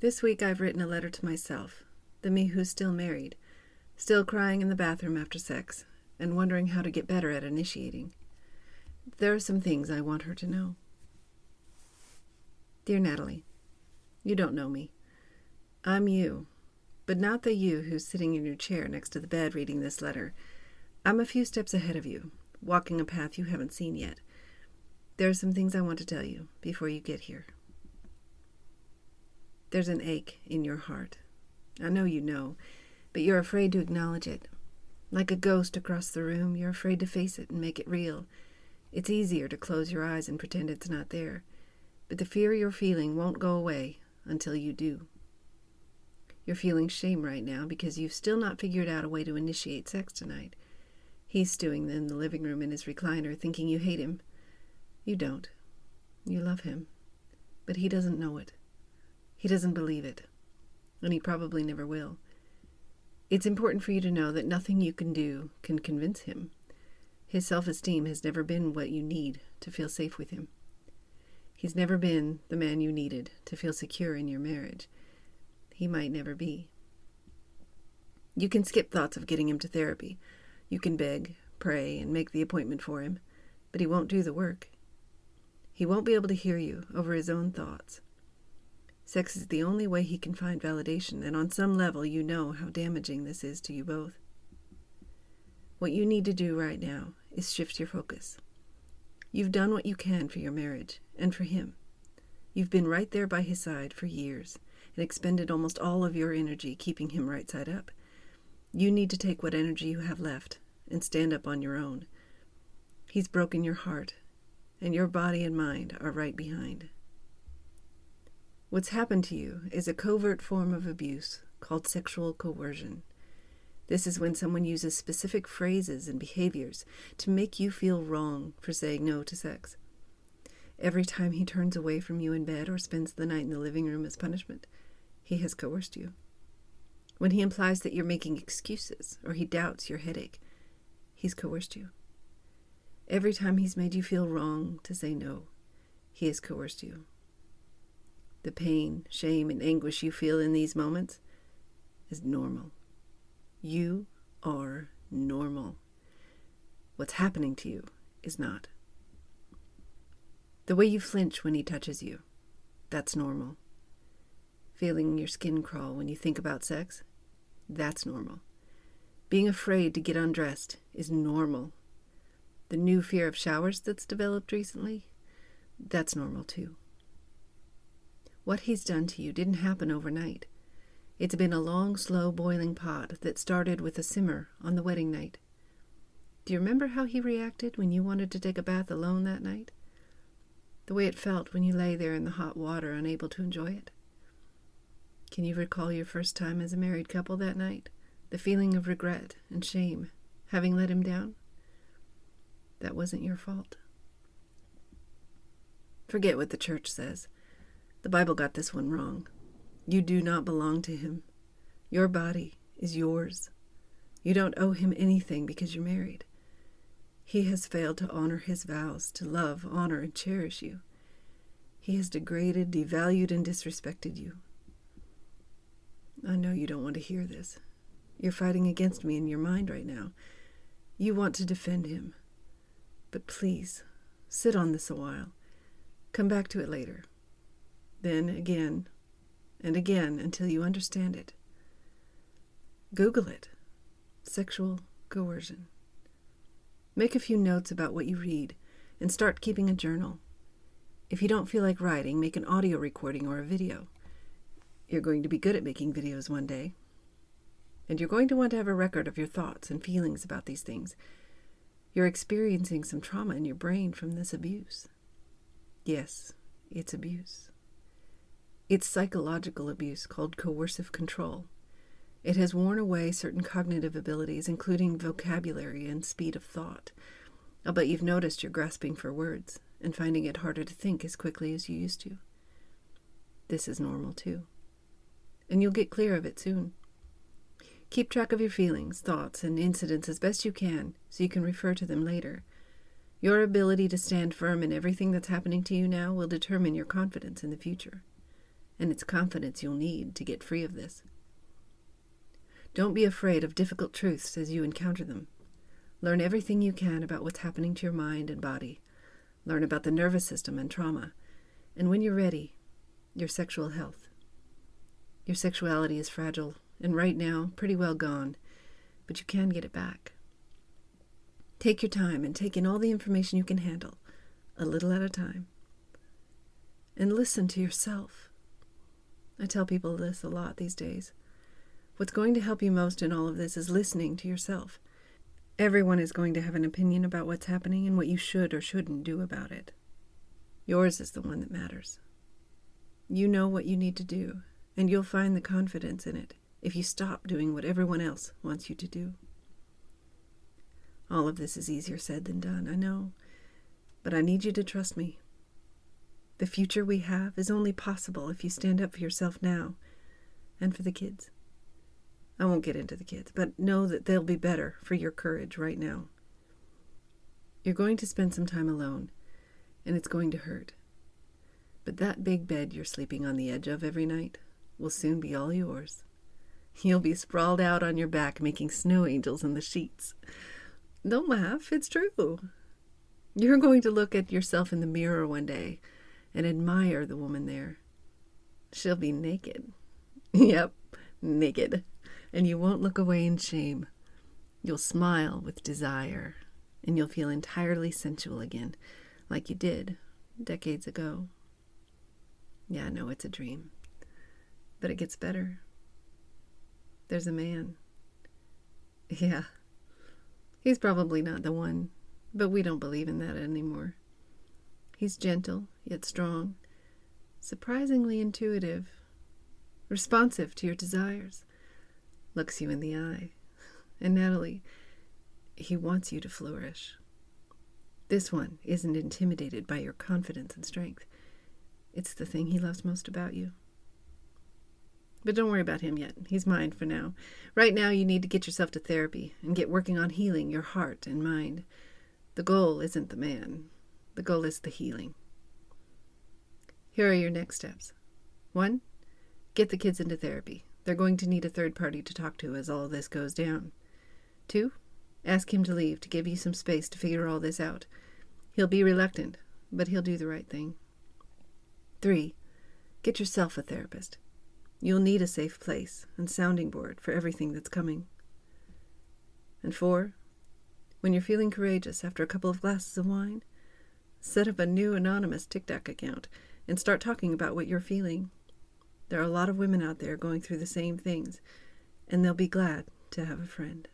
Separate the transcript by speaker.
Speaker 1: This week I've written a letter to myself, the me who's still married, still crying in the bathroom after sex, and wondering how to get better at initiating. There are some things I want her to know. Dear Natalie, you don't know me. I'm you, but not the you who's sitting in your chair next to the bed reading this letter. I'm a few steps ahead of you, walking a path you haven't seen yet. There are some things I want to tell you before you get here. There's an ache in your heart. I know you know, but you're afraid to acknowledge it. Like a ghost across the room, you're afraid to face it and make it real. It's easier to close your eyes and pretend it's not there, but the fear you're feeling won't go away until you do. You're feeling shame right now because you've still not figured out a way to initiate sex tonight. He's stewing in the living room in his recliner, thinking you hate him. You don't. You love him, but he doesn't know it. He doesn't believe it, and he probably never will. It's important for you to know that nothing you can do can convince him. His self-esteem has never been what you need to feel safe with him. He's never been the man you needed to feel secure in your marriage. He might never be. You can skip thoughts of getting him to therapy. You can beg, pray, and make the appointment for him, but he won't do the work. He won't be able to hear you over his own thoughts. Sex is the only way he can find validation, and on some level you know how damaging this is to you both. What you need to do right now is shift your focus. You've done what you can for your marriage, and for him. You've been right there by his side for years, and expended almost all of your energy keeping him right side up. You need to take what energy you have left and stand up on your own. He's broken your heart, and your body and mind are right behind. What's happened to you is a covert form of abuse called sexual coercion. This is when someone uses specific phrases and behaviors to make you feel wrong for saying no to sex. Every time he turns away from you in bed or spends the night in the living room as punishment, he has coerced you. When he implies that you're making excuses or he doubts your headache, he's coerced you. Every time he's made you feel wrong to say no, he has coerced you. The pain, shame, and anguish you feel in these moments is normal. You are normal. What's happening to you is not. The way you flinch when he touches you, that's normal. Feeling your skin crawl when you think about sex, that's normal. Being afraid to get undressed is normal. The new fear of showers that's developed recently, that's normal too. What he's done to you didn't happen overnight. It's been a long, slow boiling pot that started with a simmer on the wedding night. Do you remember how he reacted when you wanted to take a bath alone that night? The way it felt when you lay there in the hot water, unable to enjoy it? Can you recall your first time as a married couple that night? The feeling of regret and shame, having let him down? That wasn't your fault. Forget what the church says. The Bible got this one wrong. You do not belong to him. Your body is yours. You don't owe him anything because you're married. He has failed to honor his vows to love, honor, and cherish you. He has degraded, devalued, and disrespected you. I know you don't want to hear this. You're fighting against me in your mind right now. You want to defend him. But please, sit on this a while. Come back to it later. Then again and again until you understand it. Google it. Sexual coercion. Make a few notes about what you read and start keeping a journal. If you don't feel like writing, make an audio recording or a video. You're going to be good at making videos one day. And you're going to want to have a record of your thoughts and feelings about these things. You're experiencing some trauma in your brain from this abuse. Yes, it's abuse. It's psychological abuse called coercive control. It has worn away certain cognitive abilities, including vocabulary and speed of thought. I'll bet you've noticed you're grasping for words and finding it harder to think as quickly as you used to. This is normal too. And you'll get clear of it soon. Keep track of your feelings, thoughts, and incidents as best you can so you can refer to them later. Your ability to stand firm in everything that's happening to you now will determine your confidence in the future. and it's confidence you'll need to get free of this. Don't be afraid of difficult truths as you encounter them. Learn everything you can about what's happening to your mind and body. Learn about the nervous system and trauma. And when you're ready, your sexual health. Your sexuality is fragile, and right now, pretty well gone, but you can get it back. Take your time and take in all the information you can handle, a little at a time. And listen to yourself. I tell people this a lot these days. What's going to help you most in all of this is listening to yourself. Everyone is going to have an opinion about what's happening and what you should or shouldn't do about it. Yours is the one that matters. You know what you need to do, and you'll find the confidence in it if you stop doing what everyone else wants you to do. All of this is easier said than done, I know, but I need you to trust me. The future we have is only possible if you stand up for yourself now and for the kids. I won't get into the kids, but know that they'll be better for your courage right now. You're going to spend some time alone, and it's going to hurt. But that big bed you're sleeping on the edge of every night will soon be all yours. You'll be sprawled out on your back making snow angels in the sheets. Don't laugh, it's true. You're going to look at yourself in the mirror one day and admire the woman there. She'll be naked. Yep, naked. And you won't look away in shame. You'll smile with desire, and you'll feel entirely sensual again, like you did decades ago. Yeah, I know it's a dream, but it gets better. There's a man. Yeah, he's probably not the one, but we don't believe in that anymore. He's gentle, yet strong, surprisingly intuitive, responsive to your desires, looks you in the eye. And Natalie, he wants you to flourish. This one isn't intimidated by your confidence and strength. It's the thing he loves most about you. But don't worry about him yet. He's mine for now. Right now, you need to get yourself to therapy and get working on healing your heart and mind. The goal isn't the man. The goal is the healing. Here are your next steps. 1, get the kids into therapy. They're going to need a third party to talk to as all this goes down. 2, ask him to leave to give you some space to figure all this out. He'll be reluctant, but he'll do the right thing. 3, get yourself a therapist. You'll need a safe place and sounding board for everything that's coming. And 4, when you're feeling courageous after a couple of glasses of wine, set up a new anonymous TikTok account and start talking about what you're feeling. There are a lot of women out there going through the same things, and they'll be glad to have a friend.